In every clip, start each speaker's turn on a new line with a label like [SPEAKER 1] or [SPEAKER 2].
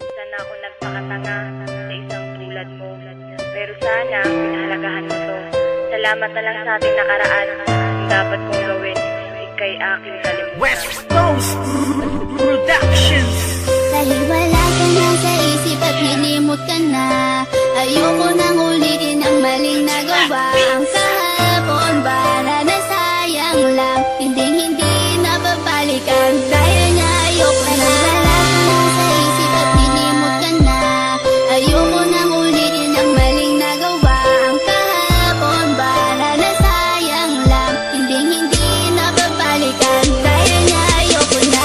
[SPEAKER 1] Minsan ako nagpakatanga sa isang tulad mo. Pero sana, pinahalagahan mo to. Salamat na lang sa ating nakaraan. Ang dapat kong gawin, ika'y aking kalimutan.
[SPEAKER 2] West Coast Productions.
[SPEAKER 3] Dahil wala ka na sa isip at nilimot ka na, ayoko nang ulitin ang maling nagawa. Ang kahapon ba na nasayang lang, hindi nababalikan. Dahil nga ayoko na. Wala ka na sa isip at nilimot ka na, ayoko nang ulitin ang maling nagawa. Ang kahapon ba na nasayang lang, hindi nababalikan. Dahil nga ayoko na.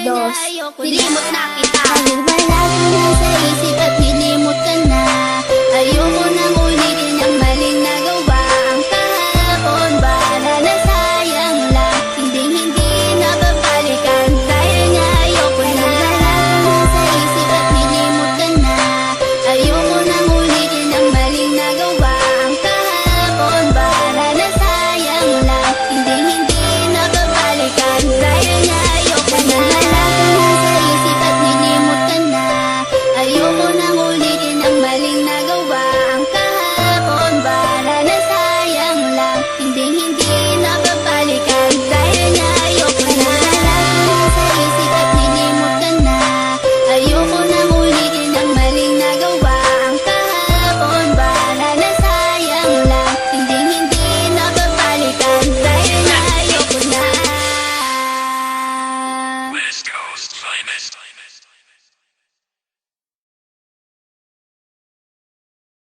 [SPEAKER 3] dos. Nilimot na kita. Kahit wala ka na sa isip at nilimot ka na, ayoko